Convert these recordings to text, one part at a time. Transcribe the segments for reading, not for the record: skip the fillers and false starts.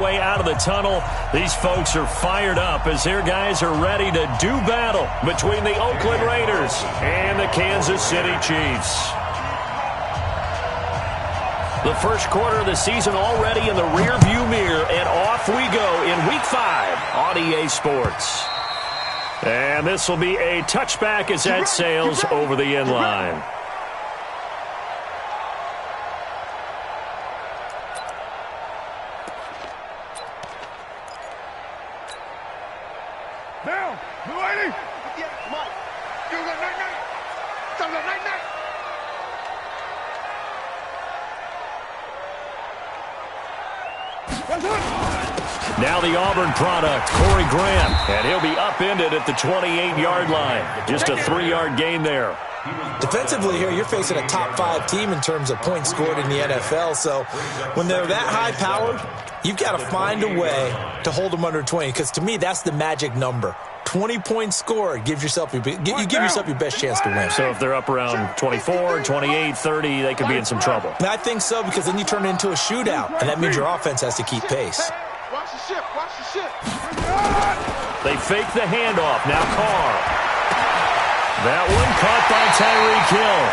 Way out of the tunnel, these folks are fired up as their guys are ready to do battle between the Oakland Raiders and the Kansas City Chiefs. The first quarter of the season already in the rearview mirror, and off we go in Week 5 on EA Sports. And this will be a touchback as that sails over the end line. Now the Auburn product, Corey Graham, and he'll be upended at the 28-yard line. Just a 3-yard gain there. Defensively here, you're facing a top 5 team in terms of points scored in the NFL, so when they're that high-powered, you've got to find a way to hold them under 20, because to me, that's the magic number. 20 points scored, you give yourself your best chance to win. So if they're up around 24, 28, 30, they could be in some trouble. I think so, because then you turn it into a shootout, and that means your offense has to keep pace. Watch the ship, watch the ship. They fake the handoff. Now Carr. That one caught by Tyreek Hill.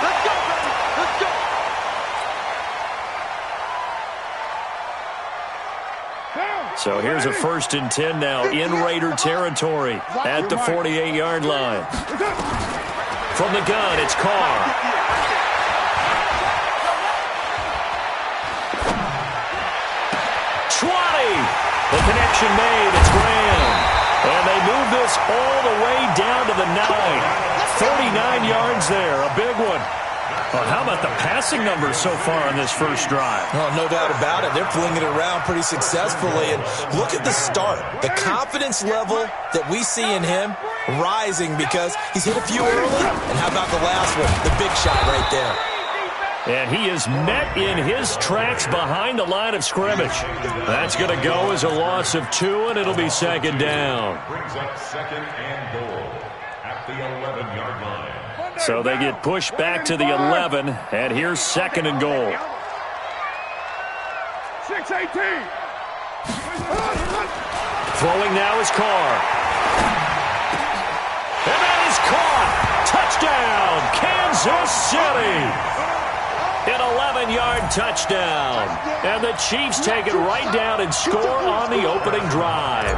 Let's go, baby. Let's go. So here's a 1st and 10 now in Raider territory at the 48-yard line. From the gun, it's Carr. The connection made. It's Graham. And they move this all the way down to the 9. 39 yards there. A big one. Well, how about the passing numbers so far on this first drive? Oh, no doubt about it. They're flinging it around pretty successfully. And look at the start. The confidence level that we see in him rising because he's hit a few early. And how about the last one? The big shot right there. And he is met in his tracks behind the line of scrimmage. That's going to go as a loss of 2, and it'll be 2nd down. Brings up 2nd and goal at the 11-yard line. So they get pushed back to the 11, and here's 2nd and goal. 6-18. Throwing now is Carr. And that is caught. Touchdown, Kansas City. An 11-yard touchdown. And the Chiefs take it right down and score on the opening drive.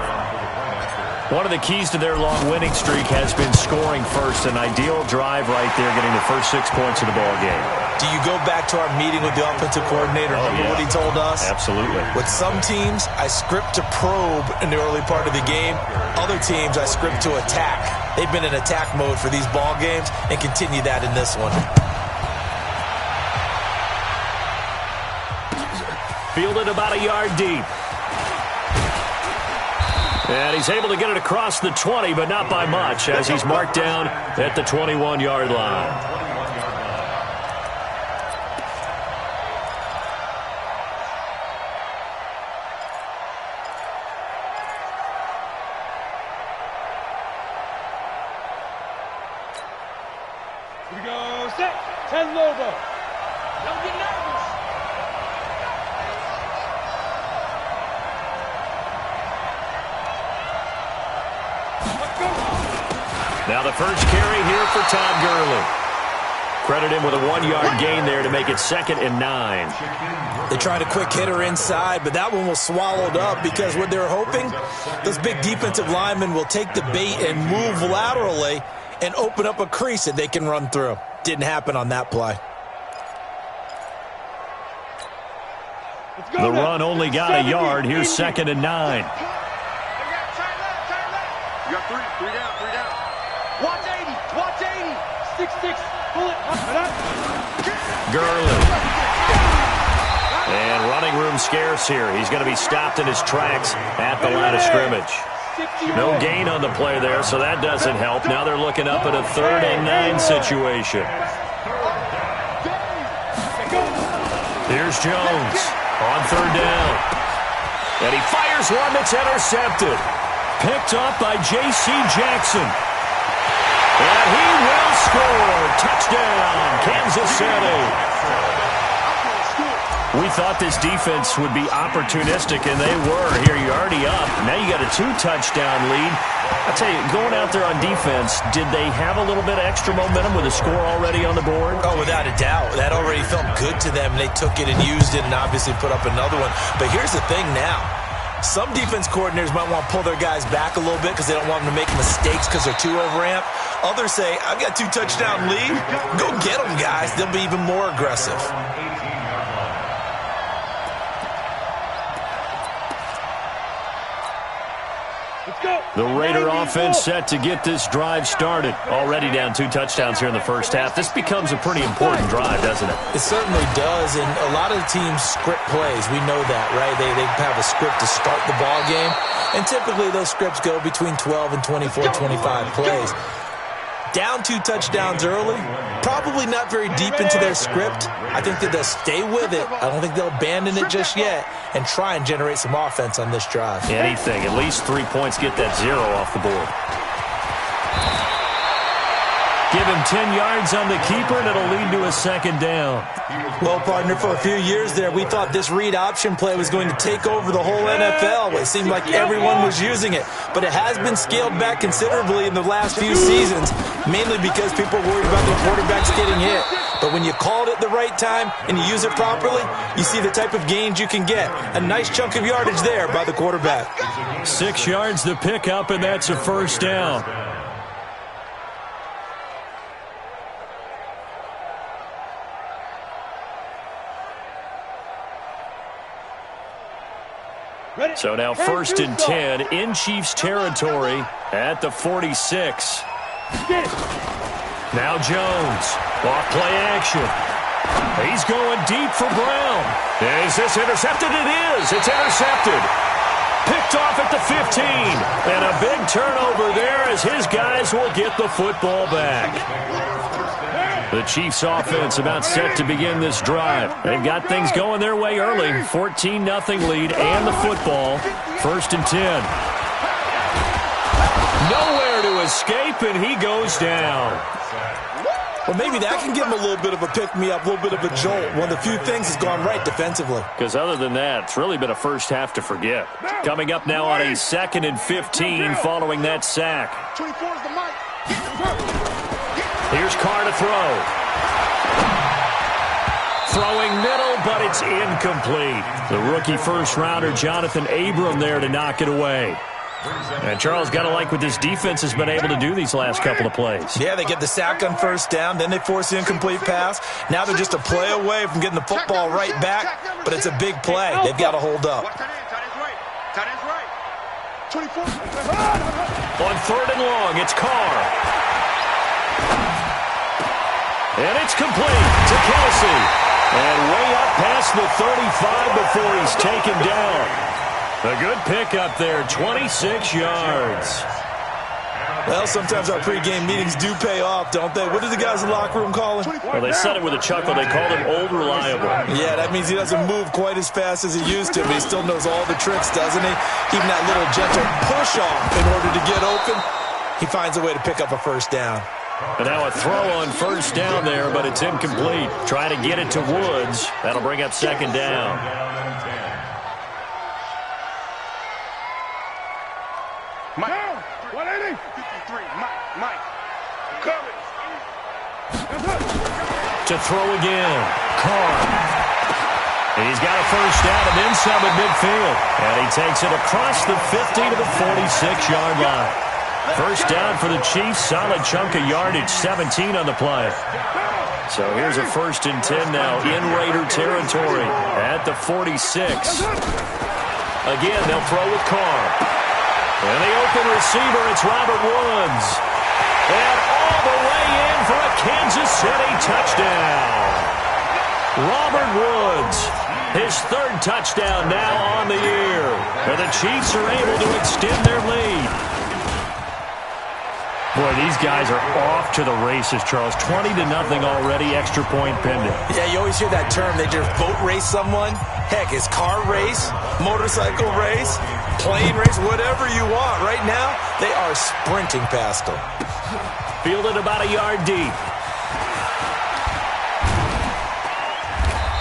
One of the keys to their long winning streak has been scoring first. An ideal drive right there, getting the first 6 points of the ball game. Do you go back to our meeting with the offensive coordinator? Remember what he told us? Absolutely. With some teams, I script to probe in the early part of the game. Other teams, I script to attack. They've been in attack mode for these ball games and continue that in this one. Fielded about a yard deep. And he's able to get it across the 20, but not by much, as he's marked down at the 21-yard line. Here we go, set, 10 Lobo. Don't get nervous. Now the first carry here for Todd Gurley. Credit him with a 1-yard gain there to make it 2nd and 9. They tried a quick hitter inside, but that one was swallowed up because what they're hoping, those big defensive linemen will take the bait and move laterally and open up a crease that they can run through. Didn't happen on that play. The run only got a yard. Here's 2nd and 9. You got three down. Watch 80, watch 80. 6-6, pull it. Gurley. And running room scarce here. He's going to be stopped in his tracks at the line of scrimmage. No gain on the play there, so that doesn't help. Now they're looking up at a 3rd and 9 situation. Here's Jones on 3rd down. And he fires one that's intercepted. Picked up by J.C. Jackson. And he will score. Touchdown, Kansas City. We thought this defense would be opportunistic, and they were. Here, you're already up. Now you got a 2-touchdown lead. I'll tell you, going out there on defense, did they have a little bit of extra momentum with a score already on the board? Oh, without a doubt. That already felt good to them. They took it and used it and obviously put up another one. But here's the thing now. Some defense coordinators might want to pull their guys back a little bit because they don't want them to make mistakes because they're too overamped. Others say, I've got 2-touchdown lead. Go get them, guys. They'll be even more aggressive. The Raider offense set to get this drive started. Already down 2 touchdowns here in the first half. This becomes a pretty important drive, doesn't it? It certainly does, and a lot of the teams script plays. We know that, right? They have a script to start the ball game, and typically those scripts go between 12 and 24, 25 plays. Down 2 touchdowns early, probably not very deep into their script. I think that they'll stay with it. I don't think they'll abandon it just yet and try and generate some offense on this drive. Anything, at least 3 points, get that 0 off the board. Give him 10 yards on the keeper, and it'll lead to a second down. Well, partner, for a few years there, we thought this read option play was going to take over the whole NFL. It seemed like everyone was using it. But it has been scaled back considerably in the last few seasons, mainly because people are worried about their quarterbacks getting hit. But when you call it at the right time and you use it properly, you see the type of gains you can get. A nice chunk of yardage there by the quarterback. 6 yards the pickup, and that's a first down. So now 1st and 10 in Chiefs territory at the 46. Now Jones. Off play action. He's going deep for Brown. Is this intercepted? It is. It's intercepted. Picked off at the 15. And a big turnover there as his guys will get the football back. The Chiefs offense about set to begin this drive. They've got things going their way early. 14-0 lead and the football. 1st and 10. Nowhere to escape, and he goes down. Well, maybe that can give him a little bit of a pick-me-up, a little bit of a jolt. One of the few things has gone right defensively. Because other than that, it's really been a first half to forget. Coming up now on a 2nd and 15 following that sack. 24 is the mic. Here's Carr to throw. Throwing middle, but it's incomplete. The rookie first-rounder Jonathan Abram there to knock it away. And Charles, got to like what this defense has been able to do these last couple of plays. Yeah, they get the sack on 1st down, then they force the incomplete pass. Now they're just a play away from getting the football right back, but it's a big play. They've got to hold up. Tight end's right. 24. On 3rd and long, it's Carr. And it's complete to Kelsey. And way up past the 35 before he's taken down. A good pickup there, 26 yards. Well, sometimes our pregame meetings do pay off, don't they? What did the guys in the locker room call him? Well, they said it with a chuckle. They called him Old Reliable. Yeah, that means he doesn't move quite as fast as he used to, but he still knows all the tricks, doesn't he? Even that little gentle push-off in order to get open, he finds a way to pick up a 1st down. And now a throw on 1st down there, but it's incomplete. Try to get it to Woods. That'll bring up 2nd down. Mike. 180. 53. Mike. Coming. To throw again. Carr. And he's got a 1st down and then some at midfield. And he takes it across the 50 to the 46-yard line. 1st down for the Chiefs. Solid chunk of yardage. 17 on the play. So here's a 1st and 10 now in Raider territory at the 46. Again, they'll throw with Carr. And the open receiver, it's Robert Woods. And all the way in for a Kansas City touchdown. Robert Woods, his 3rd touchdown now on the year. And the Chiefs are able to extend their lead. Boy, these guys are off to the races, Charles. 20-0 already, extra point pending. Yeah, you always hear that term. They just boat race someone. Heck, it's car race, motorcycle race, plane race, whatever you want. Right now, they are sprinting past them. Fielded about a yard deep.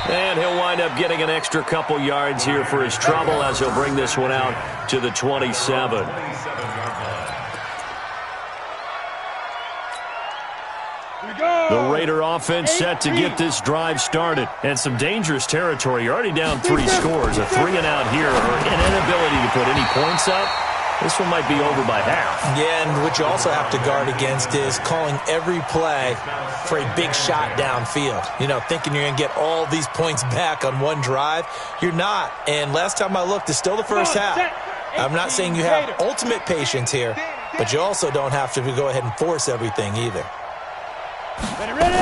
And he'll wind up getting an extra couple yards here for his trouble as he'll bring this one out to the 27. The Raider offense set to get this drive started. And some dangerous territory. You're already down 3 scores. A 3-and-out here or an inability to put any points up. This one might be over by half. Yeah, and what you also have to guard against is calling every play for a big shot downfield. You know, thinking you're going to get all these points back on one drive. You're not. And last time I looked, it's still the first half. I'm not saying you have ultimate patience here, but you also don't have to go ahead and force everything either. Ready.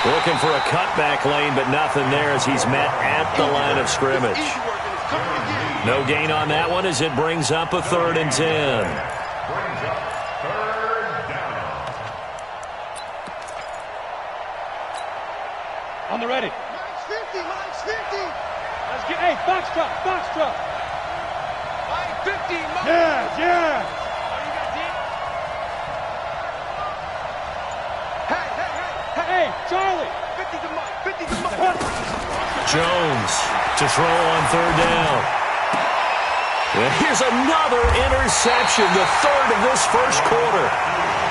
Looking for a cutback lane, but nothing there as he's met at the line of scrimmage. No gain on that one as it brings up a 3rd and 10. On the ready. Mine's 50. Let's get, hey, box truck. Mine 50. Yeah. Hey, Charlie. 50 to Mike. Jones to throw on 3rd down. And here's another interception, the 3rd of this first quarter.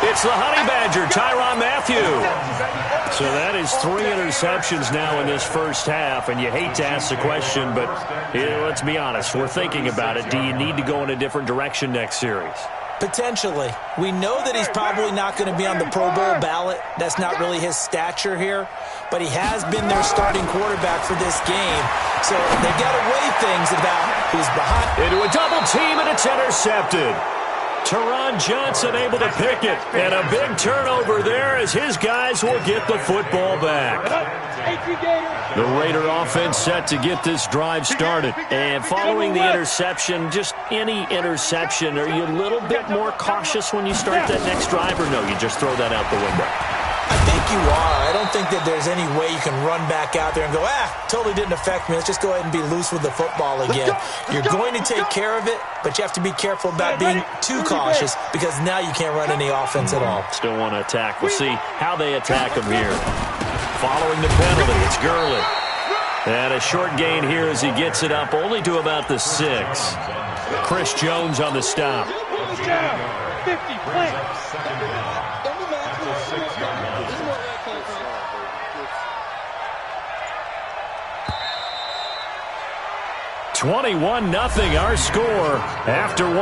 It's the Honey Badger, Tyrann Mathieu. So that is 3 interceptions now in this first half, and you hate to ask the question, but let's be honest, we're thinking about it. Do you need to go in a different direction next series? Potentially. We know that he's probably not going to be on the Pro Bowl ballot. That's not really his stature here. But he has been their starting quarterback for this game. So they've got to weigh things about who's behind. Into a double team, and it's intercepted. Teron Johnson able to pick it. And a big turnover there as his guys will get the football back. The Raider offense set to get this drive started. And following the interception, just any interception, are you a little bit more cautious when you start that next drive, or no, you just throw that out the window? I think you are. I don't think that there's any way you can run back out there and go, totally didn't affect me. Let's just go ahead and be loose with the football again. You're going to take care of it, but you have to be careful about being too cautious because now you can't run any offense at all. Still want to attack. We'll see how they attack him here. Following the penalty, it's Gurley. And a short gain here as he gets it up only to about the 6. Chris Jones on the stop. 50, play. 21-0 our score after 1.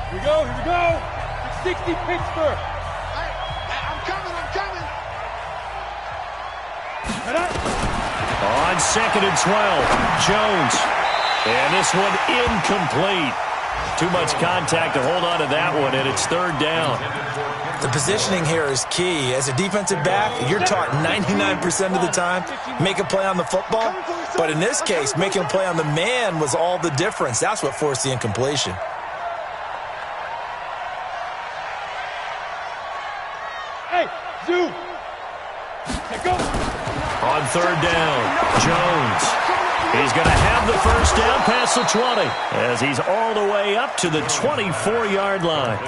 Here we go. 60 Pittsburgh. I'm coming. On 2nd and 12, Jones. And this one incomplete. Too much contact to hold on to that one, and it's 3rd down. The positioning here is key. As a defensive back, you're taught 99% of the time, make a play on the football. But in this case, making a play on the man was all the difference. That's what forced the incompletion. Hey, zoom. Here go. On 3rd down, Jones. He's going to have the first down past the 20 as he's all the way up to the 24-yard line.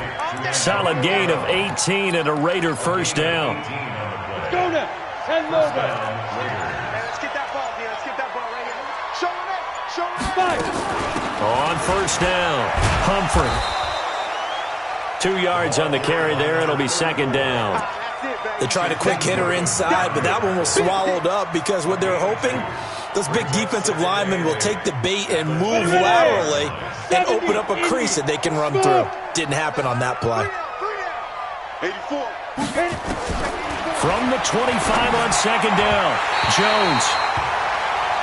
Solid gain of 18 and a Raider first down. Let's go now. 10 low down. Let's get that ball, Let's get that ball right here. Show him it. On 1st down, Humphrey. 2 yards on the carry there. It'll be 2nd down. They tried a quick hitter inside, but that one was swallowed up because what they're hoping, those big defensive linemen will take the bait and move laterally and open up a crease that they can run through. Didn't happen on that play. 84. From the 25 on 2nd down, Jones.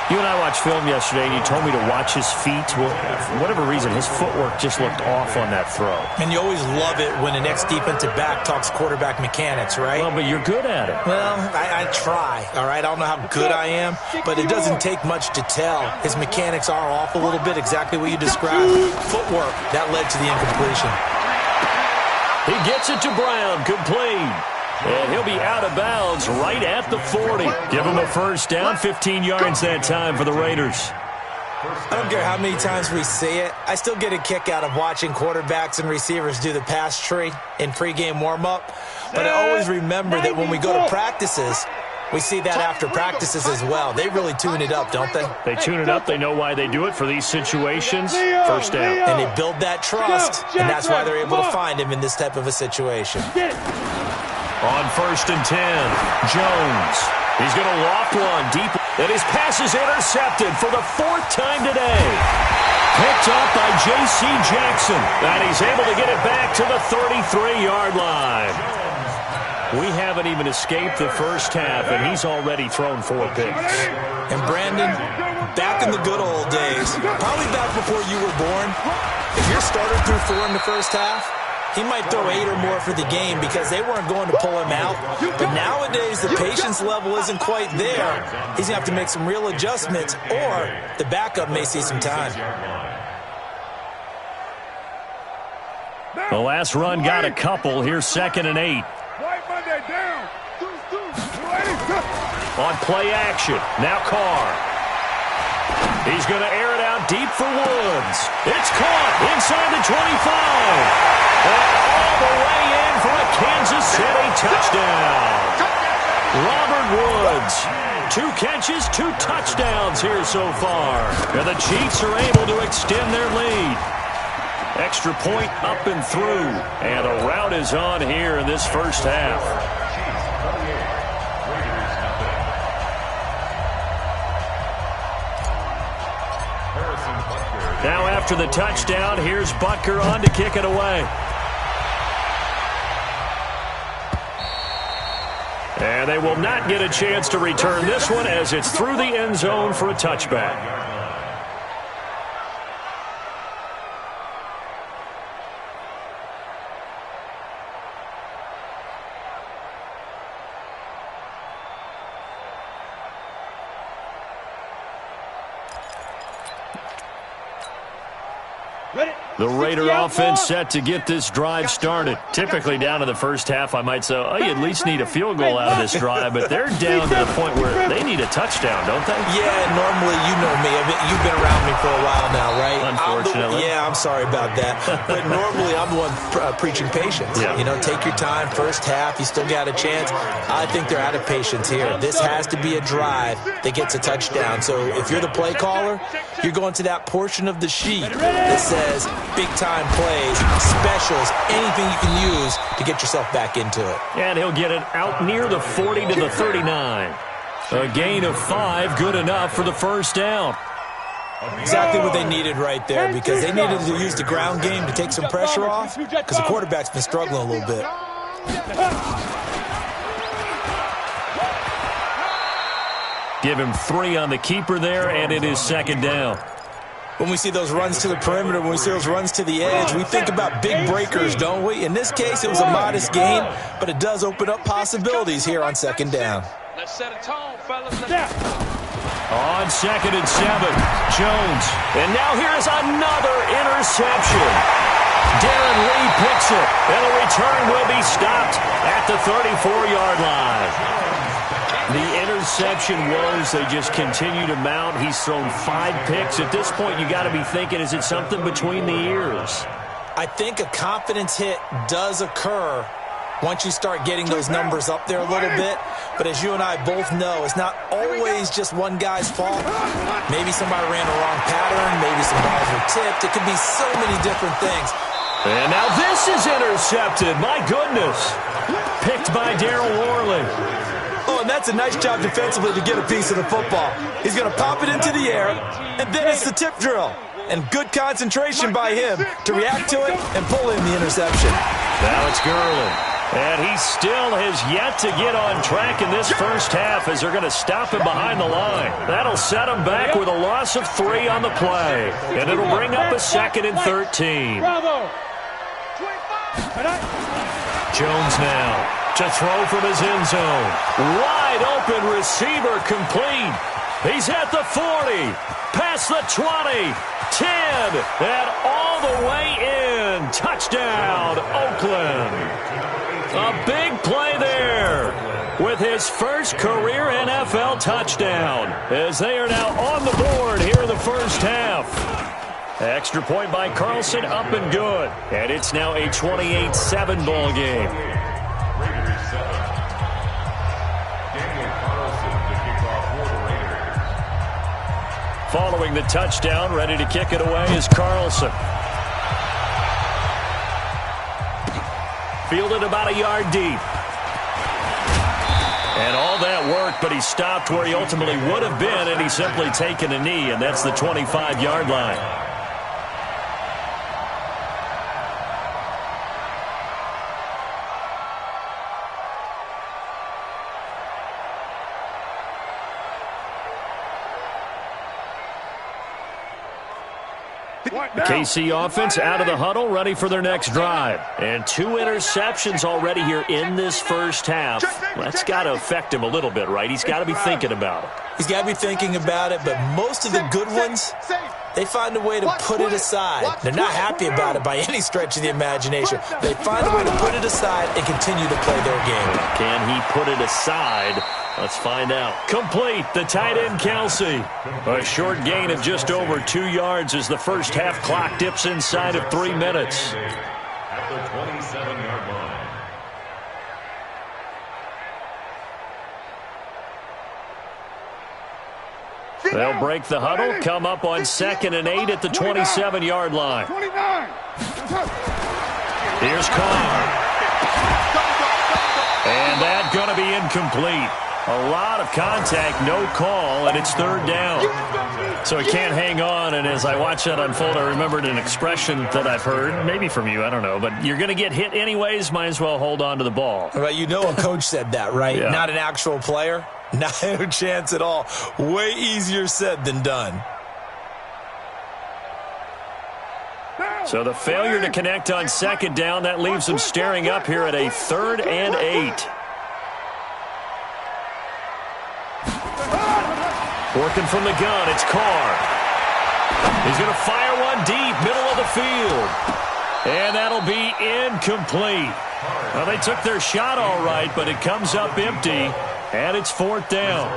You and I watched film yesterday, and you told me to watch his feet. Well, for whatever reason, his footwork just looked off on that throw. And you always love it when an ex-defensive back talks quarterback mechanics, right? Well, but you're good at it. Well, I try, all right? I don't know how good I am, but it doesn't take much to tell. His mechanics are off a little bit, exactly what you described. Footwork, that led to the incompletion. He gets it to Brown, complete. And he'll be out of bounds right at the 40. Give him a first down, 15 yards that time for the Raiders. I don't care how many times we see it. I still get a kick out of watching quarterbacks and receivers do the pass tree in pregame warm-up. But I always remember that when we go to practices, we see that after practices as well. They really tune it up, don't they? They tune it up. They know why they do it for these situations. First down. And they build that trust, and that's why they're able to find him in this type of a situation. On 1st and 10, Jones. He's going to loft one deep. And his pass is intercepted for the 4th time today. Picked up by J.C. Jackson. And he's able to get it back to the 33-yard line. We haven't even escaped the first half, and he's already thrown 4 picks. And Brandon, back in the good old days, probably back before you were born, if your starter threw 4 in the first half, he might throw 8 or more for the game because they weren't going to pull him out. But nowadays, the patience level isn't quite there. He's going to have to make some real adjustments, or the backup may see some time. The last run got a couple. Here's 2nd and 8. On play action, now Carr. He's going to air it out deep for Woods. It's caught inside the 25. And all the way in for a Kansas City touchdown. Robert Woods, 2 catches, 2 touchdowns here so far. And the Chiefs are able to extend their lead. Extra point up and through. And a rout is on here in this first half. Now after the touchdown, here's Butker on to kick it away. And they will not get a chance to return this one as it's through the end zone for a touchback. The Raider offense set to get this drive started. Typically down to the first half, I might say, oh, you at least need a field goal out of this drive, but they're down to the point where they need a touchdown, don't they? Yeah, normally, you know me. You've been around me for a while now, right? Unfortunately. I'm sorry about that. But normally, I'm the one preaching patience. Yeah. You know, take your time. First half, you still got a chance. I think they're out of patience here. This has to be a drive that gets a touchdown. So if you're the play caller, you're going to that portion of the sheet that says big-time plays, specials, anything you can use to get yourself back into it. And he'll get it out near the 40 to the 39. A gain of 5, good enough for the first down. Exactly what they needed right there, because they needed to use the ground game to take some pressure off, because the quarterback's been struggling a little bit. Give him 3 on the keeper there, and it is 2nd down. When we see those runs to the perimeter, when we see those runs to the edge, we think about big breakers, don't we? In this case, it was a modest gain, but it does open up possibilities here on 2nd down. Let's set a tone, fellas. On 2nd and 7, Jones. And now here's another interception. Darren Lee picks it, and the return will be stopped at the 34-yard line. The interception was they just continue to mount. He's thrown 5 picks. At this point, you got to be thinking, is it something between the ears? I think a confidence hit does occur once you start getting those numbers up there a little bit. But as you and I both know, it's not always just one guy's fault. Maybe somebody ran a wrong pattern. Maybe some balls were tipped. It could be so many different things. And now this is intercepted. My goodness. Picked by Darryl Worley. Oh, and that's a nice job defensively to get a piece of the football. He's going to pop it into the air, and then it's the tip drill. And good concentration by him to react to it and pull in the interception. Now it's Gurley. And he still has yet to get on track in this first half as they're going to stop him behind the line. That'll set him back with a loss of 3 on the play. And it'll bring up a 2nd and 13. Jones now to throw from his end zone. Wide open receiver complete. He's at the 40, past the 20, 10, and all the way in. Touchdown, Oakland. A big play there with his his first career NFL touchdown, as they are now on the board here in the first half. Extra point by Carlson, up and good. And it's now a 28-7 ball game. Following the touchdown, ready to kick it away is Carlson. Fielded about a yard deep. And all that work, but he stopped where he ultimately would have been, and he's simply taken a knee, and that's the 25-yard line. The KC offense out of the huddle, ready for their next drive. And 2 interceptions already here in this first half. That's got to affect him a little bit, right? He's got to be thinking about it. He's got to be thinking about it, but most of the good ones, they find a way to put it aside. They're not happy about it by any stretch of the imagination. They find a way to put it aside and continue to play their game. Can he put it aside? Let's find out. Complete, the tight end, Kelsey. A short gain of just over 2 yards as the first half clock dips inside of 3 minutes. At the 27-yard line. They'll break the huddle, come up on 2nd and 8 at the 27-yard line. Here's Carr. And that's going to be incomplete. A lot of contact, no call, and it's 3rd down. So he can't hang on, and as I watch that unfold, I remembered an expression that I've heard, maybe from you, I don't know, but you're going to get hit anyways, might as well hold on to the ball. Well, you know a coach said that, right? Yeah. Not an actual player. No chance at all. Way easier said than done. So the failure to connect on 2nd down, that leaves them staring up here at a 3rd and 8. Working from the gun, it's Carr. He's going to fire one deep, middle of the field. And that'll be incomplete. Well, they took their shot all right, but it comes up empty, and it's 4th down.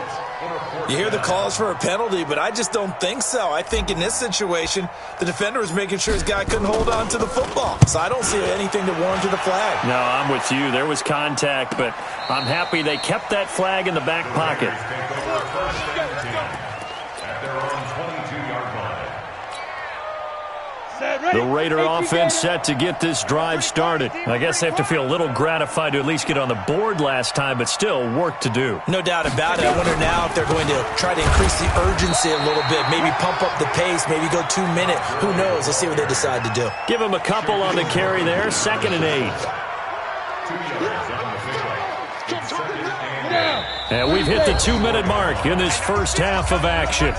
You hear the calls for a penalty, but I just don't think so. I think in this situation, the defender was making sure his guy couldn't hold on to the football. So I don't see anything to warrant the flag. No, I'm with you. There was contact, but I'm happy they kept that flag in the back pocket. The Raider offense set to get this drive started. I guess they have to feel a little gratified to at least get on the board last time, but still work to do. No doubt about it. I wonder now if they're going to try to increase the urgency a little bit, maybe pump up the pace, maybe go 2 minutes. Who knows? Let's see what they decide to do. Give them a couple on the carry there, 2nd and 8. And we've hit the 2-minute mark in this first half of action.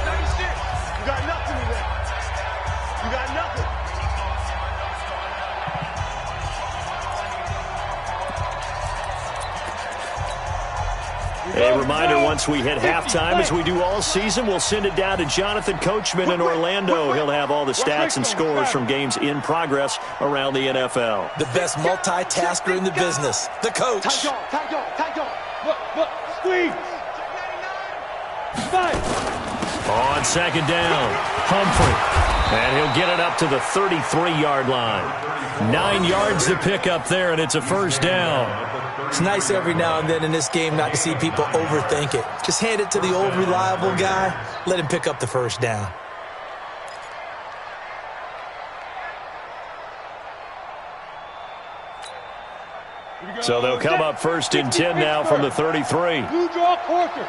A reminder, once we hit halftime, as we do all season, we'll send it down to Jonathan Coachman in Orlando. He'll have all the stats and scores from games in progress around the NFL. The best multitasker in the business, the coach. Look, squeeze. 5. On 2nd down, Humphrey. And he'll get it up to the 33-yard line. 9 yards to pick up there, and it's a 1st down. It's nice every now and then in this game not to see people overthink it. Just hand it to the old reliable guy. Let him pick up the 1st down. So they'll come up 1st and 10 now from the 33. Blue draw quarter.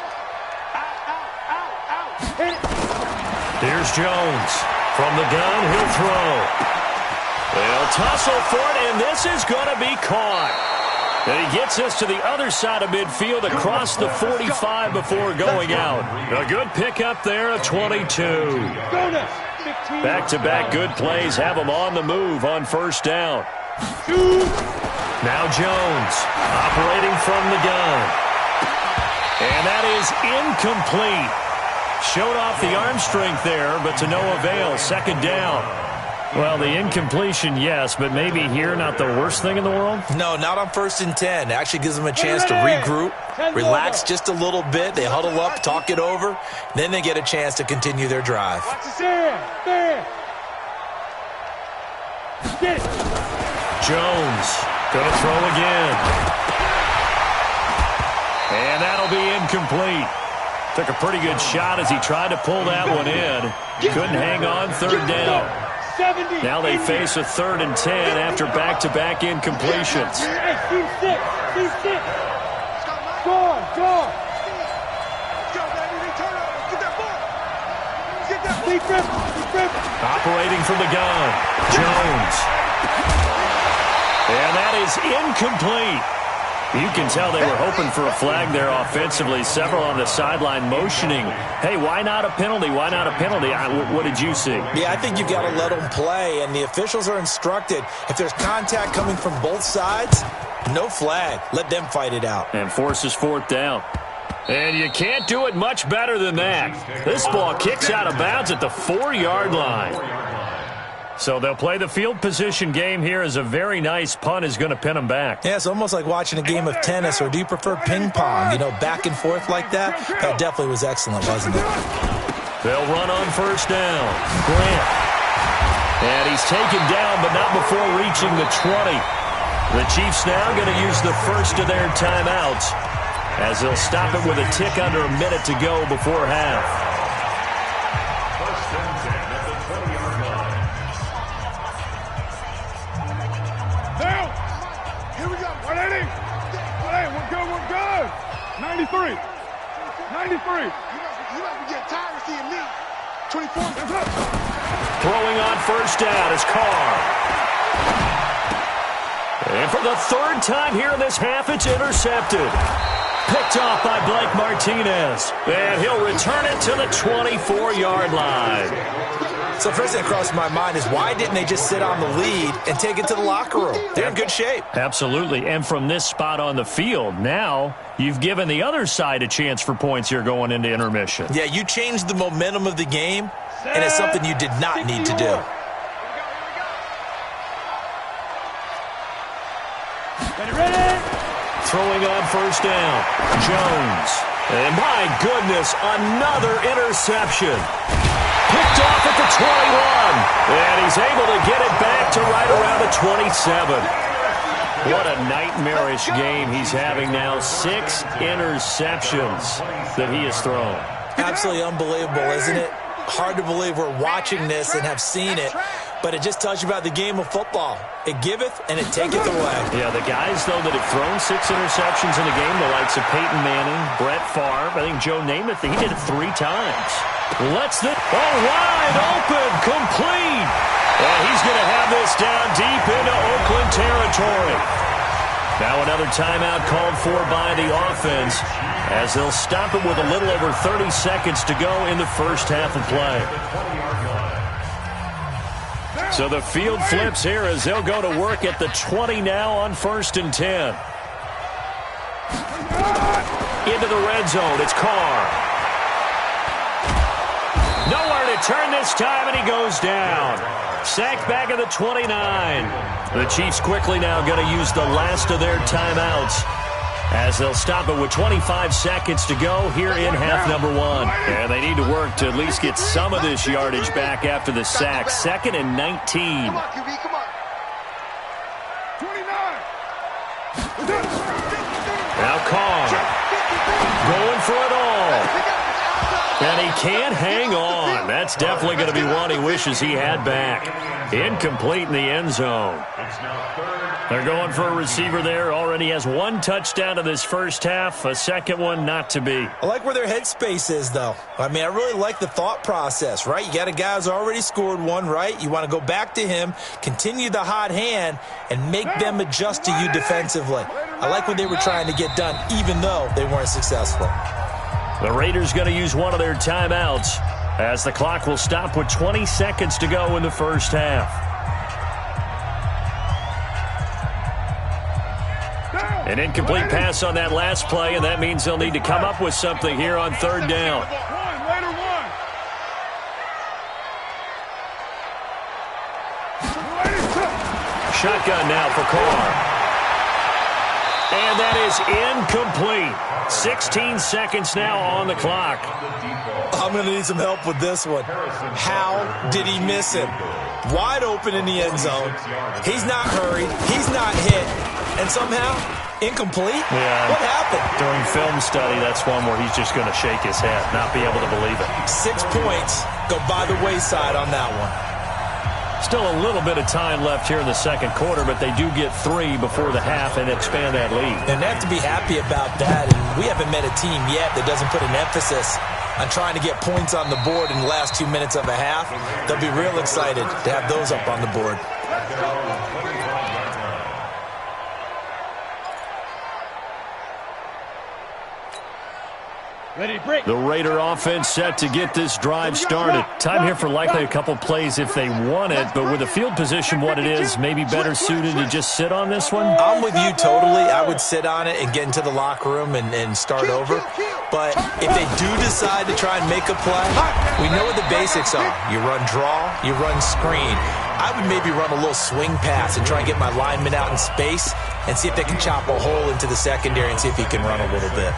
Here's Jones. From the gun, he'll throw. They'll tussle for it, and this is going to be caught. And he gets us to the other side of midfield across the 45 before going out. A good pickup there of 22. Back-to-back good plays have him on the move on 1st down. Now Jones operating from the gun. And that is incomplete. Showed off the arm strength there, but to no avail. 2nd down. Well, the incompletion, yes, but maybe here not the worst thing in the world? No, not on 1st and 10. It actually gives them a chance to regroup, relax just a little bit. They huddle up, talk it over, then they get a chance to continue their drive. Jones going to throw again. And that'll be incomplete. Took a pretty good shot as he tried to pull that one in. Couldn't hang on, 3rd down. Now they face a 3rd and 10 after back-to-back incompletions. Operating from the gun, Jones. And that is incomplete. You can tell they were hoping for a flag there offensively. Several on the sideline motioning. Hey, why not a penalty? Why not a penalty? What did you see? Yeah, I think you've got to let them play, and the officials are instructed. If there's contact coming from both sides, no flag. Let them fight it out. And forces 4th down. And you can't do it much better than that. This ball kicks out of bounds at the 4-yard line. So they'll play the field position game here as a very nice punt is going to pin them back. Yeah, it's almost like watching a game of tennis, or do you prefer ping pong? You know, back and forth like that? That definitely was excellent, wasn't it? They'll run on 1st down. Grant. And he's taken down, but not before reaching the 20. The Chiefs now going to use the first of their timeouts as they'll stop it with a tick under a minute to go before half. Here we go. 180. 180. We're good. 93. 93. You might be getting tired of seeing me. 24. Throwing on 1st down is Carr. And for the 3rd time here in this half, it's intercepted. Picked off by Blake Martinez. And he'll return it to the 24-yard line. So first thing that crossed my mind is, why didn't they just sit on the lead and take it to the locker room? They're in good shape. Absolutely. And from this spot on the field, now you've given the other side a chance for points here going into intermission. Yeah, you changed the momentum of the game, and it's something you did not need to do. Ready? Throwing on 1st down, Jones. And my goodness, another interception. Picked off at the 21. And he's able to get it back to right around the 27. What a nightmarish game he's having now. 6 interceptions that he has thrown. Absolutely unbelievable, isn't it? Hard to believe we're watching this and have seen it, but it just tells you about the game of football. It giveth and it taketh away. Yeah, the guys, though, that have thrown 6 interceptions in the game, the likes of Peyton Manning, Brett Favre, I think Joe Namath, he did it 3 times. Wide open, complete. And he's going to have this down deep into Oakland territory. Now another timeout called for by the offense as they'll stop it with a little over 30 seconds to go in the first half of play. So the field flips here as they'll go to work at the 20 now on 1st and 10. Into the red zone, it's Carr. Nowhere to turn this time, and he goes down. Sacked back at the 29. The Chiefs quickly now going to use the last of their timeouts as they'll stop it with 25 seconds to go here in half number 1. And they need to work to at least get some of this yardage back after the sack. 2nd and 19. Come on, QB, come on. 29. Now Carr going for it all. And he can't hang on. That's definitely going to be one he wishes he had back. Incomplete in the end zone. They're going for a receiver there. Already has 1 touchdown in this first half. A second one not to be. I like where their headspace is, though. I mean, I really like the thought process, right? You got a guy who's already scored 1, right? You want to go back to him, continue the hot hand, and make them adjust to you defensively. I like what they were trying to get done, even though they weren't successful. The Raiders going to use one of their timeouts as the clock will stop with 20 seconds to go in the first half. An incomplete pass on that last play, and that means they'll need to come up with something here on 3rd down. shotgun now for Carr. And that is incomplete. 16 seconds now on the clock. I'm going to need some help with this one. How did he miss him? Wide open in the end zone. He's not hurried. He's not hit. And somehow, incomplete? Yeah. What happened? During film study, that's one where he's just going to shake his head, not be able to believe it. 6 points go by the wayside on that one. Still a little bit of time left here in the second quarter, but they do get 3 before the half and expand that lead. And they have to be happy about that. And we haven't met a team yet that doesn't put an emphasis on trying to get points on the board in the last 2 minutes of a half. They'll be real excited to have those up on the board. Ready, break. The Raider offense set to get this drive started. Time here for likely a couple plays if they want it, but with the field position what it is, maybe better suited to just sit on this one? I'm with you totally. I would sit on it and get into the locker room and start over. But if they do decide to try and make a play, we know what the basics are. You run draw, you run screen. I would maybe run a little swing pass and try and get my lineman out in space and see if they can chop a hole into the secondary and see if he can run a little bit.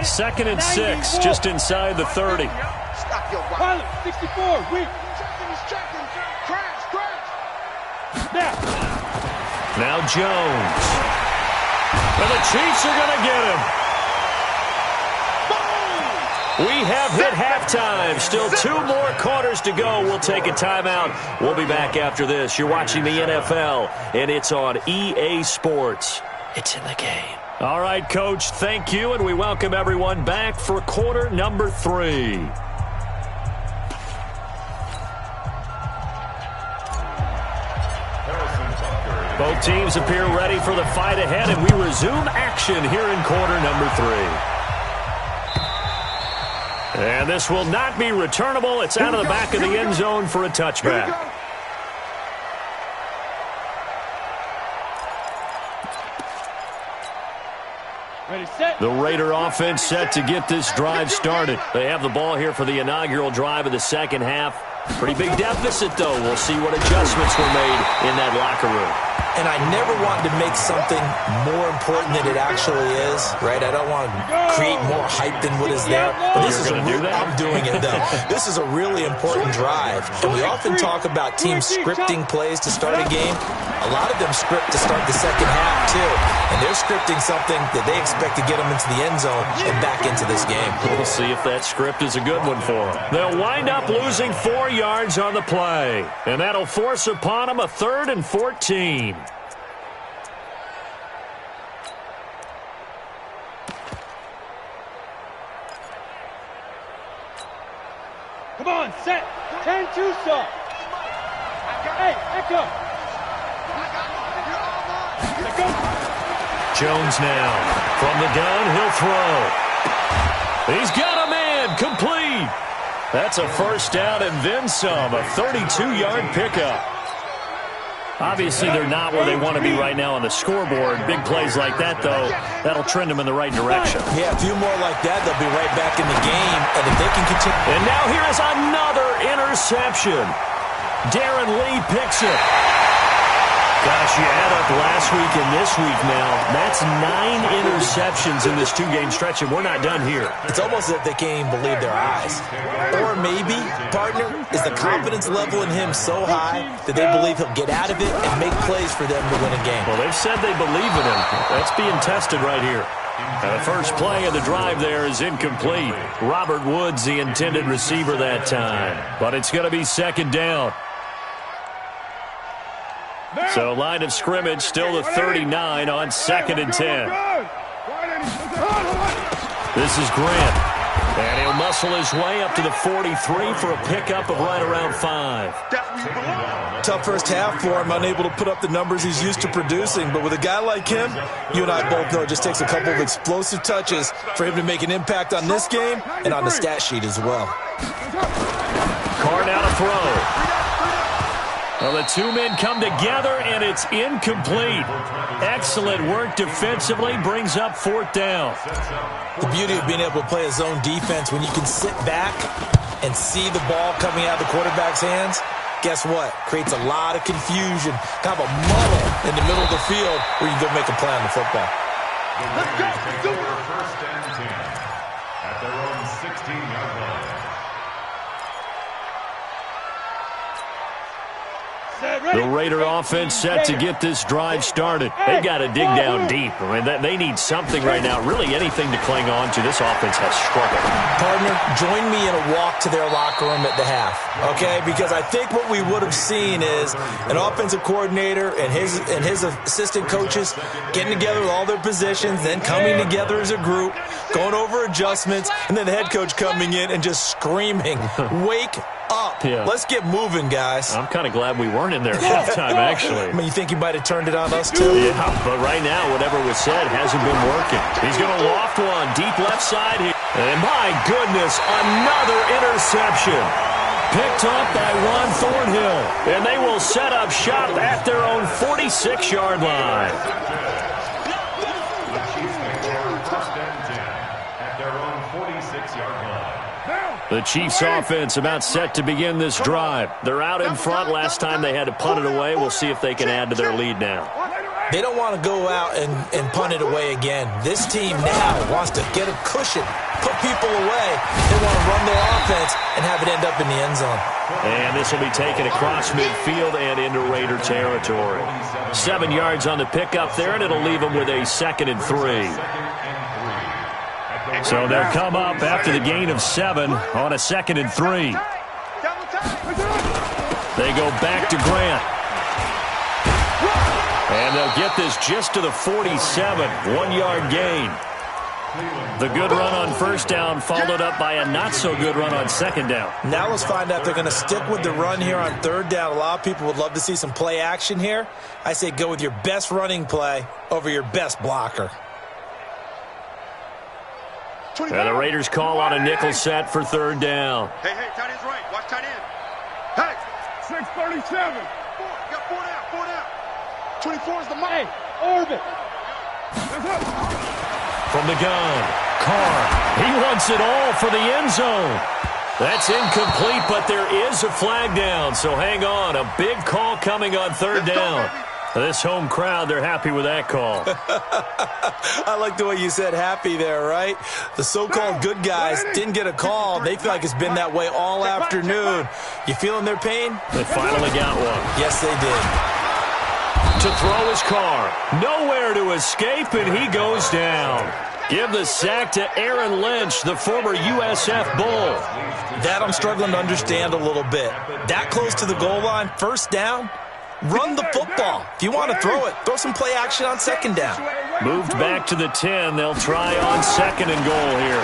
Second and 6, just inside the 30. Pilot, 64, weak. Now Jones. And the Chiefs are going to get him. We have hit halftime. Still 2 more quarters to go. We'll take a timeout. We'll be back after this. You're watching the NFL, and it's on EA Sports. It's in the game. All right, Coach, thank you, and we welcome everyone back for quarter number 3. Both teams appear ready for the fight ahead, and we resume action here in quarter number 3. And this will not be returnable. It's out of the back of the end zone for a touchback. The Raider offense set to get this drive started. They have the ball here for the inaugural drive of the second half. Pretty big deficit, though. We'll see what adjustments were made in that locker room. And I never want to make something more important than it actually is, right? I don't want to create more hype than what is there. But this is I'm doing it, though. This is a really important drive. And we often talk about teams scripting plays to start a game. A lot of them script to start the second half, too. And they're scripting something that they expect to get them into the end zone and back into this game. We'll see if that script is a good one for them. They'll wind up losing 4 yards on the play. And that'll force upon them a 3rd and 14. Come on, set. 10-2 stop. Hey, echo. Jones now. From the gun, he'll throw. He's got a man. Complete. That's a first down and then some. A 32-yard pickup. Obviously, they're not where they want to be right now on the scoreboard. Big plays like that, though, that'll trend them in the right direction. Yeah, a few more like that, they'll be right back in the game. And if they can continue. And now here is another interception. Darren Lee picks it. Gosh, you add up last week and this week now. That's 9 interceptions in this 2-game stretch, and we're not done here. It's almost as if they can't even believe their eyes. Or maybe, partner, is the confidence level in him so high that they believe he'll get out of it and make plays for them to win a game. Well, they've said they believe in him. That's being tested right here. The first play of the drive there is incomplete. Robert Woods, the intended receiver that time. But it's going to be second down. So line of scrimmage still the 39 on 2nd and 10. This is Grant. And he'll muscle his way up to the 43 for a pickup of right around 5. Tough first half for him, unable to put up the numbers he's used to producing. But with a guy like him, you and I both know it just takes a couple of explosive touches for him to make an impact on this game and on the stat sheet as well. Carr now to throw. Well, the 2 men come together, and it's incomplete. Excellent work defensively, brings up 4th down. The beauty of being able to play a zone defense when you can sit back and see the ball coming out of the quarterback's hands, guess what? Creates a lot of confusion, kind of a muddle in the middle of the field where you can go make a play on the football. Let's go. Do it. First and 10 at their own 16-yard line. The Raider offense set to get this drive started. They got to dig down deep. I mean, they need something right now, really anything to cling on to. This offense has struggled. Partner, join me in a walk to their locker room at the half, okay? Because I think what we would have seen is an offensive coordinator and his assistant coaches getting together with all their positions, then coming together as a group, going over adjustments, and then the head coach coming in and just screaming, wake up. Yeah. Let's get moving, guys. I'm kind of glad we weren't in there at halftime, actually. I mean, you think he might have turned it on us, too? Yeah, but right now, whatever was said hasn't been working. He's going to loft one deep left side here. And my goodness, another interception. Picked up by Juan Thornhill. And they will set up shop at their own 46-yard line. The Chiefs make their first and 10 at their own 46-yard line. The Chiefs offense about set to begin this drive. They're out in front. Last time they had to punt it away. We'll see if they can add to their lead now. They don't want to go out and punt it away again. This team now wants to get a cushion, put people away. They want to run their offense and have it end up in the end zone. And this will be taken across midfield and into Raider territory. 7 yards on the pickup there, and it'll leave them with a 2nd and 3. So they'll come up after the gain of 7 on a 2nd and 3. They go back to Grant. And they'll get this just to the 47, 1-yard gain. The good run on first down followed up by a not-so-good run on 2nd down. Now let's find out if they're going to stick with the run here on 3rd down. A lot of people would love to see some play action here. I say go with your best running play over your best blocker. And the Raiders call on a nickel set for 3rd down. Hey, tight end's right. Watch tight end. Hey, 637. You got 4 down. 24 is the mark. Orbit. From the gun, Carr. He wants it all for the end zone. That's incomplete, but there is a flag down, so hang on. A big call coming on 3rd down. This home crowd, they're happy with that call. I like the way you said happy there, right? The so-called good guys didn't get a call. They feel like it's been that way all afternoon. You feeling their pain? They finally got one. Yes, they did. To throw his car. Nowhere to escape, and he goes down. Give the sack to Aaron Lynch, the former USF Bull. That I'm struggling to understand a little bit. That close to the goal line, 1st down? Run the football. If you want to throw it, throw some play action on 2nd down. Moved back to the 10. They'll try on 2nd and goal here.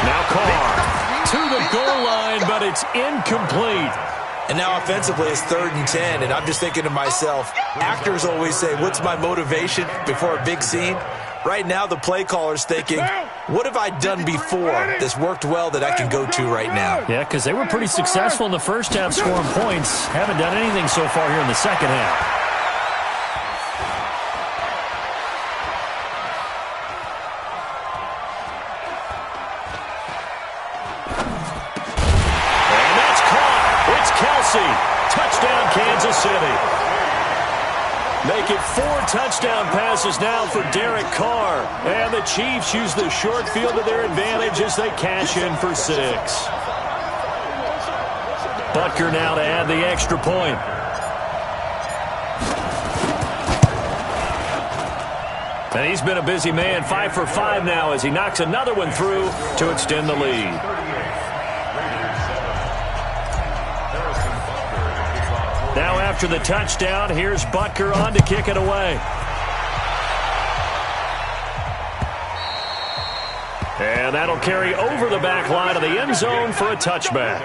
Now Carr to the goal line, but it's incomplete. And now offensively it's 3rd and 10, and I'm just thinking to myself, actors always say, what's my motivation before a big scene? Right now the play caller's thinking, what have I done before that's worked well that I can go to right now? Yeah, because they were pretty successful in the first half scoring points. Haven't done anything so far here in the second half. And that's caught. It's Kelsey. Touchdown, Kansas City. Make it 4 touchdown passes now for Derek Carr. And the Chiefs use the short field to their advantage as they cash in for 6. Butker now to add the extra point. And he's been a busy man, 5 for 5 now as he knocks another one through to extend the lead. Now after the touchdown, here's Butker on to kick it away. And that'll carry over the back line of the end zone for a touchback.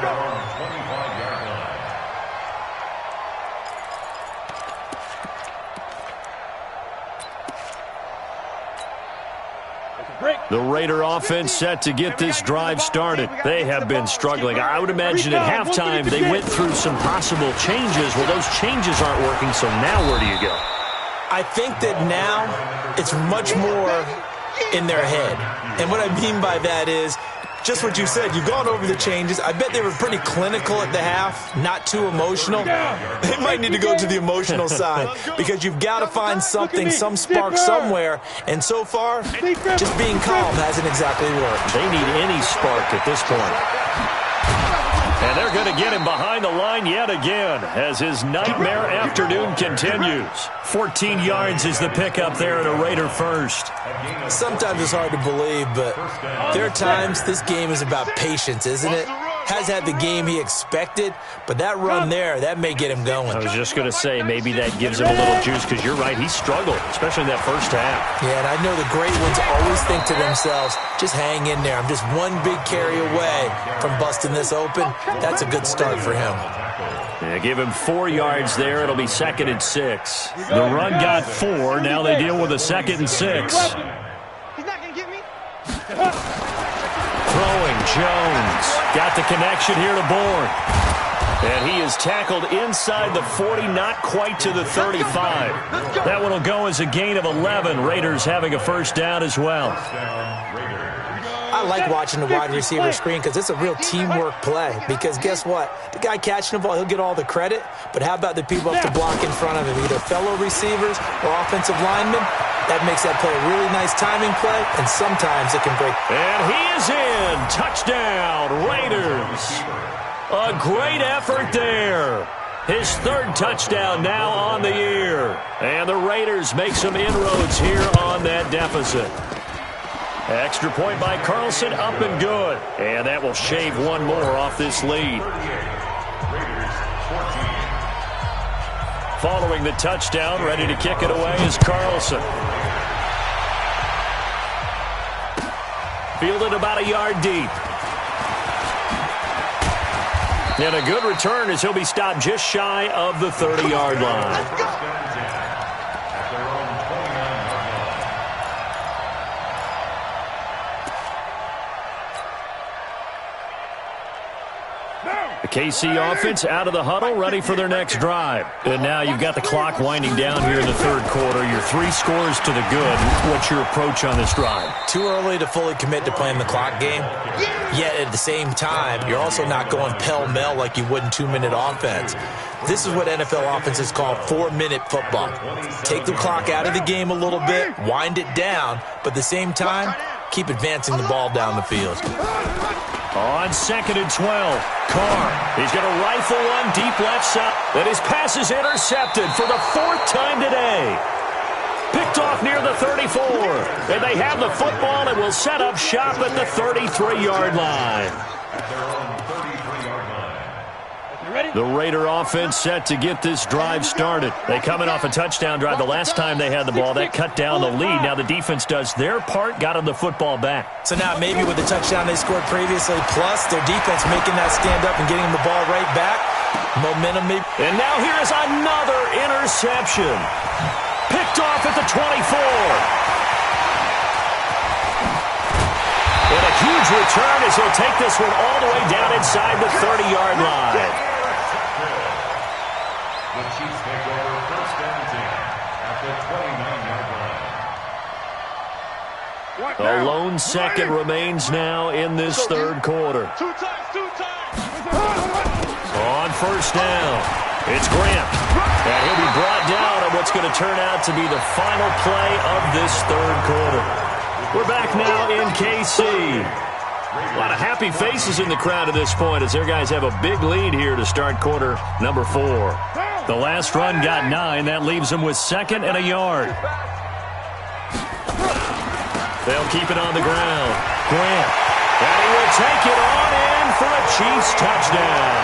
The Raider offense set to get this drive started. They have been struggling. I would imagine at halftime they went through some possible changes. Well, those changes aren't working, so now where do you go? I think that now it's much more in their head. And what I mean by that is just what you said. You've gone over the changes. I bet they were pretty clinical at the half, not too emotional. They might need to go to the emotional side because you've got to find something, some spark somewhere. And so far, just being calm hasn't exactly worked. They need any spark at this point. And they're going to get him behind the line yet again as his nightmare afternoon continues. 14 yards is the pickup there at a Raider first. Sometimes it's hard to believe, but there are times this game is about patience, isn't it? Has had the game he expected, but that run there, that may get him going. I was just going to say, maybe that gives him a little juice because you're right, he struggled, especially in that first half. Yeah, and I know the great ones always think to themselves, just hang in there. I'm just one big carry away from busting this open. That's a good start for him. Yeah, give him 4 yards there. It'll be 2nd and 6. The run got 4. Now they deal with a 2nd and 6. He's not going to get me. Throwing, Jones. Got the connection here to Bourne. And he is tackled inside the 40, not quite to the 35. That one will go as a gain of 11. Raiders having a first down as well. I like watching the wide receiver screen because it's a real teamwork play. Because guess what? The guy catching the ball, he'll get all the credit. But how about the people up to block in front of him, either fellow receivers or offensive linemen? That makes that play a really nice timing play, and sometimes it can break. And he is in. Touchdown, Raiders. A great effort there. His 3rd touchdown now on the year. And the Raiders make some inroads here on that deficit. Extra point by Carlson, up and good. And that will shave one more off this lead. Following the touchdown, ready to kick it away is Carlson. Fielded about a yard deep. And a good return as he'll be stopped just shy of the 30-yard line. The KC offense out of the huddle, ready for their next drive. And now you've got the clock winding down here in the 3rd quarter. Your 3 scores to the good. What's your approach on this drive? Too early to fully commit to playing the clock game. Yet at the same time, you're also not going pell-mell like you would in 2-minute offense. This is what NFL offenses call 4-minute football. Take the clock out of the game a little bit, wind it down, but at the same time, keep advancing the ball down the field. On 2nd and 12, Carr. He's going to rifle one deep left side. And his pass is intercepted for the 4th time today. Picked off near the 34. And they have the football and will set up shop at the 33-yard line. The Raider offense set to get this drive started. They coming off a touchdown drive the last time they had the ball. That cut down the lead. Now the defense does their part, got them the football back. So now maybe with the touchdown they scored previously, plus their defense making that stand up and getting the ball right back, momentum maybe. And now here is another interception. Picked off at the 24. And a huge return as he'll take this one all the way down inside the 30-yard line. The Chiefs take over 1st and 10 at the 29-yard line. A lone second remains now in this 3rd quarter. 2 times. On 1st down, it's Grant. And he'll be brought down on what's going to turn out to be the final play of this 3rd quarter. We're back now in KC. A lot of happy faces in the crowd at this point as their guys have a big lead here to start quarter number 4. The last run got 9. That leaves them with 2nd and a yard. They'll keep it on the ground. Grant. And he will take it on in for a Chiefs touchdown.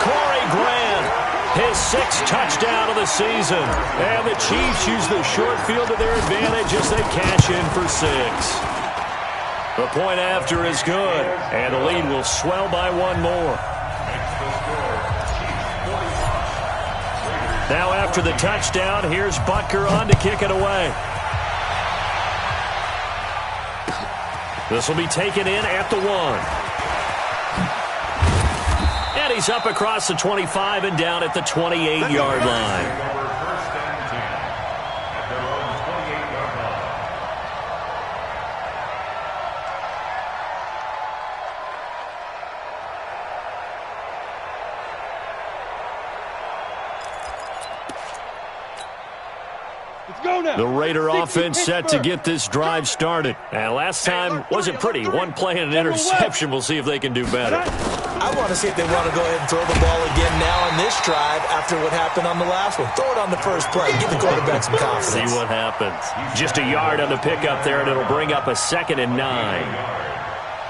Corey Grant, his 6th touchdown of the season. And the Chiefs use the short field to their advantage as they cash in for 6. The point after is good, and the lead will swell by 1 more. Now after the touchdown, here's Butker on to kick it away. This will be taken in at the 1. And he's up across the 25 and down at the 28-yard line. Let's go now. The Raider offense set to get this drive started. And last time wasn't pretty. One play and an interception. We'll see if they can do better. I want to see if they want to go ahead and throw the ball again now on this drive after what happened on the last one. Throw it on the first play. Give the quarterback some confidence. See what happens. Just a yard on the pickup there, and it'll bring up a 2nd and 9.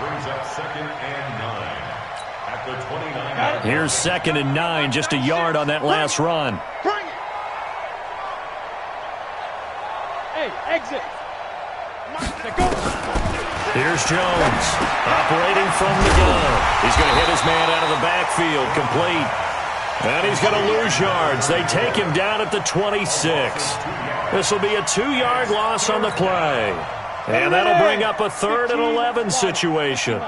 Brings up 2nd and 9 at the 29. Here's 2nd and 9, just a yard on that last run. Bring it. Hey, exit. Go. Here's Jones, operating from the gun. He's going to hit his man out of the backfield, complete. And he's going to lose yards. They take him down at the 26. This will be a 2-yard loss on the play. And that'll bring up a 3rd and 11 situation.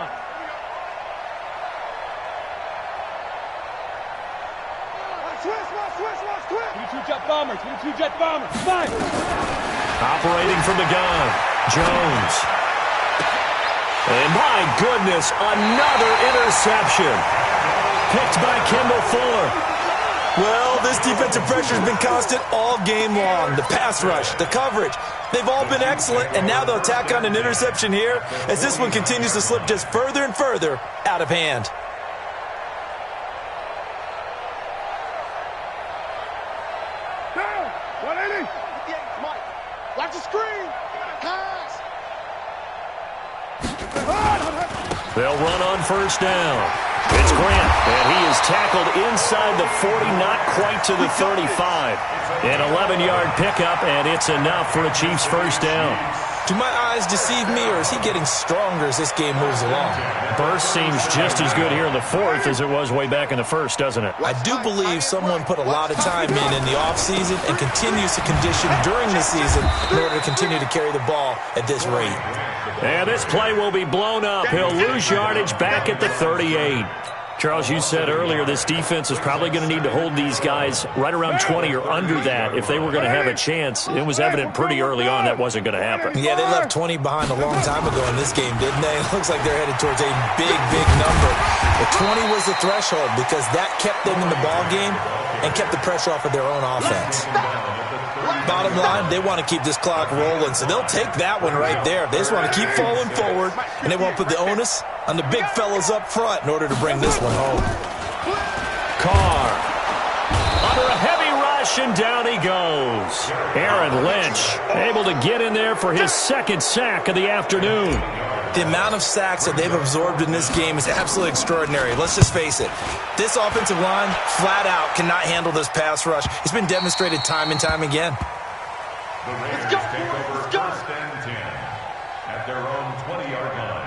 Two-jet bombers. Fine. Operating from the gun, Jones. And my goodness, another interception. Picked by Kendall Fuller. Well, this defensive pressure has been constant all game long. The pass rush, the coverage, they've all been excellent, and now they'll tack on an interception here as this one continues to slip just further and further out of hand. Down. 180. Mike. Watch the screen. Pass. They'll run on first down. It's Grant, and he is tackled inside the 40, not quite to the 35. An 11-yard pickup, and it's enough for a Chiefs first down. Do my eyes deceive me, or is he getting stronger as this game moves along? Burst seems just as good here in the 4th as it was way back in the 1st, doesn't it? I do believe someone put a lot of time in the offseason and continues to condition during the season in order to continue to carry the ball at this rate. And this play will be blown up. He'll lose yardage back at the 38. Charles, you said earlier this defense is probably going to need to hold these guys right around 20 or under that if they were going to have a chance. It was evident pretty early on that wasn't going to happen. Yeah, they left 20 behind a long time ago in this game, didn't they? It looks like they're headed towards a big, big number. But 20 was the threshold because that kept them in the ball game and kept the pressure off of their own offense. Bottom line, they want to keep this clock rolling, so they'll take that one right there. They just want to keep falling forward, and they won't put the onus on the big fellas up front in order to bring this one home. Carr under a heavy rush, and down he goes. Aaron Lynch able to get in there for his 2nd sack of the afternoon. The amount of sacks that they've absorbed in this game is absolutely extraordinary. Let's just face it. This offensive line, flat out, cannot handle this pass rush. It's been demonstrated time and time again. The Raiders take over 1st and 10 at their own 20-yard line.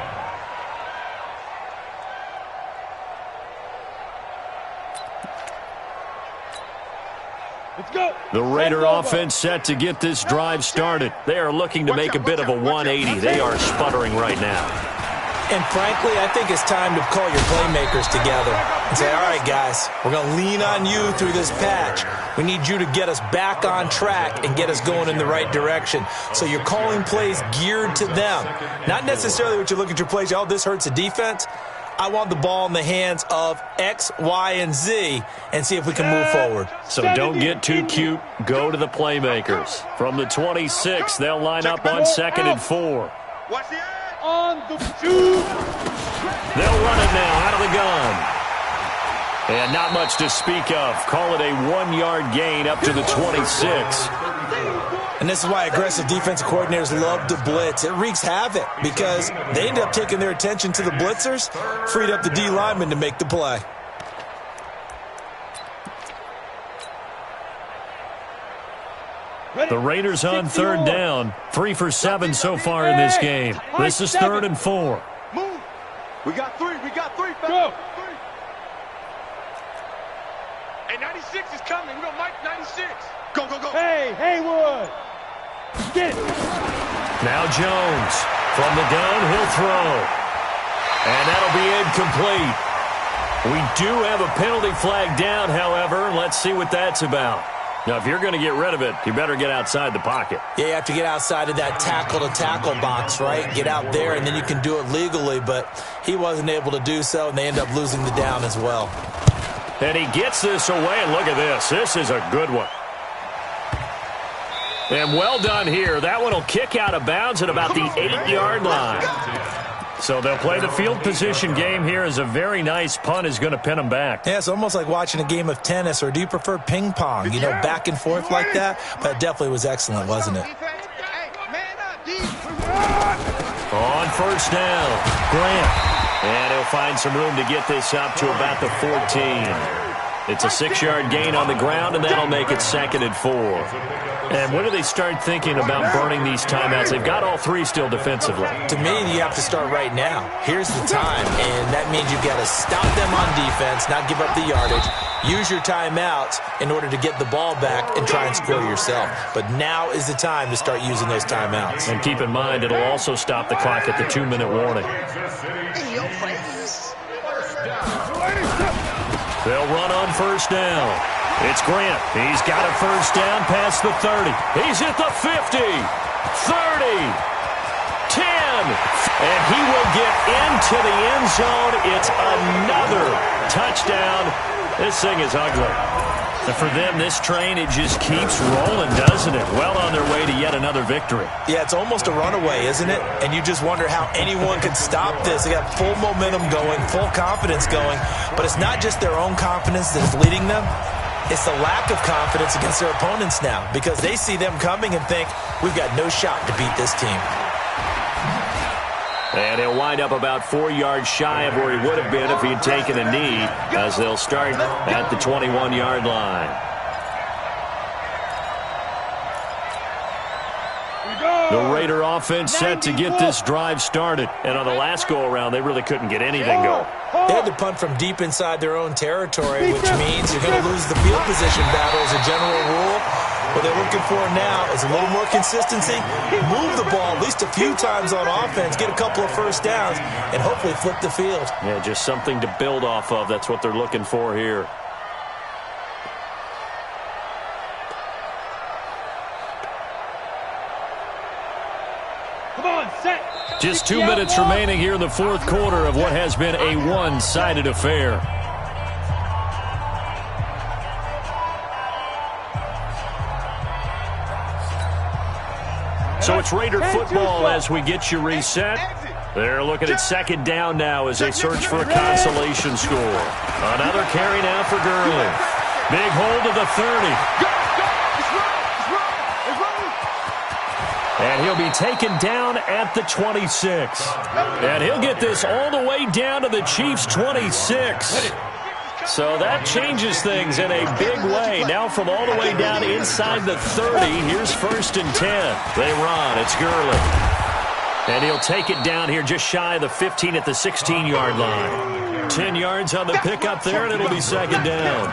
Let's go. The Raider offense set to get this drive started. They are looking to make a bit of a 180. They are sputtering right now. And frankly, I think it's time to call your playmakers together and say, all right, guys, we're going to lean on you through this patch. We need you to get us back on track and get us going in the right direction. So you're calling plays geared to them. Not necessarily what you look at your plays, oh, this hurts the defense. I want the ball in the hands of X, Y, and Z and see if we can move forward. So don't get too cute. Go to the playmakers. From the 26, they'll line up on 2nd and 4. Watch the on the 2. They'll run it now out of the gun. And not much to speak of. Call it a 1-yard gain up to the 26. And this is why aggressive defensive coordinators love to blitz. It wreaks havoc because they end up taking their attention to the blitzers, freed up the D lineman to make the play. The Raiders on 3rd down. 3 for 7 so far in this game. This is 3rd and 4. Move. We got 3. Go. Hey, 96 is coming. We're going to Mike 96. Go. Hey, Haywood. Get it. Now Jones. From the gun, he'll throw. And that'll be incomplete. We do have a penalty flag down, however. Let's see what that's about. Now, if you're going to get rid of it, you better get outside the pocket. Yeah, you have to get outside of that tackle-to-tackle box, right? Get out there, and then you can do it legally, but he wasn't able to do so, and they end up losing the down as well. And he gets this away, and look at this. This is a good one. And well done here. That one will kick out of bounds at about the 8-yard line. So they'll play the field position game here as a very nice punt is going to pin them back. Yeah, it's almost like watching a game of tennis, or do you prefer ping pong? You know, back and forth like that? But it definitely was excellent, wasn't it? On first down, Grant. And he'll find some room to get this up to about the 14. It's a 6-yard gain on the ground, and that'll make it 2nd and 4. And when do they start thinking about burning these timeouts? They've got all 3 still defensively. To me, you have to start right now. Here's the time, and that means you've got to stop them on defense, not give up the yardage, use your timeouts in order to get the ball back and try and score yourself. But now is the time to start using those timeouts. And keep in mind, it'll also stop the clock at the 2-minute warning. They'll run on first down. It's Grant. He's got a first down past the 30. He's at the 50, 30, 10. And he will get into the end zone. It's another touchdown. This thing is ugly. And for them, this train, it just keeps rolling, doesn't it? Well on their way to yet another victory. Yeah, it's almost a runaway, isn't it? And you just wonder how anyone could stop this. They got full momentum going, full confidence going. But it's not just their own confidence that's leading them. It's the lack of confidence against their opponents now, because they see them coming and think, we've got no shot to beat this team. And he'll wind up about 4 yards shy of where he would have been if he had taken a knee, as they'll start at the 21-yard line. The Raider offense set to get this drive started. And on the last go-around, they really couldn't get anything going. They had to punt from deep inside their own territory, which means you're going to lose the field position battle as a general rule. What they're looking for now is a little more consistency, move the ball at least a few times on offense, get a couple of first downs, and hopefully flip the field. Yeah, just something to build off of. That's what they're looking for here. Just 2 minutes remaining here in the fourth quarter of what has been a one-sided affair. So it's Raider football as we get you reset. They're looking at second down now as they search for a consolation score. Another carry now for Gurley. Big hold of the 30. And he'll be taken down at the 26. And he'll get this all the way down to the Chiefs' 26. So that changes things in a big way. Now from all the way down inside the 30, here's 1st and 10. They run. It's Gurley. And he'll take it down here just shy of the 15 at the 16-yard line. 10 yards on the pickup there, and it'll be second down.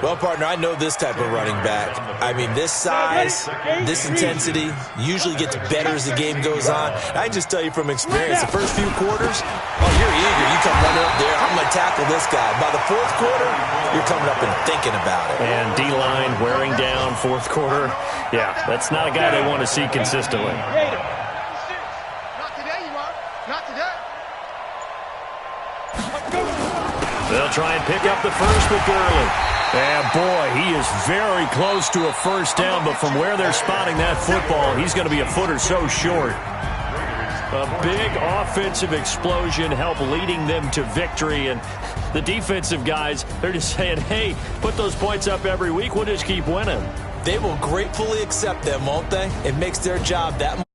Well, partner, I know this type of running back. I mean, this size, this intensity usually gets better as the game goes on. I just tell you from experience, the first few quarters, oh, you're eager. You come running up there. I'm going to tackle this guy. By the fourth quarter, you're coming up and thinking about it. And D-line wearing down fourth quarter. Yeah, that's not a guy they want to see consistently. They'll try and pick up the first with Gurley. And, boy, he is very close to a first down, but from where they're spotting that football, he's going to be a foot or so short. A big offensive explosion helped leading them to victory, and the defensive guys, they're just saying, hey, put those points up every week, we'll just keep winning. They will gratefully accept them, won't they? It makes their job that much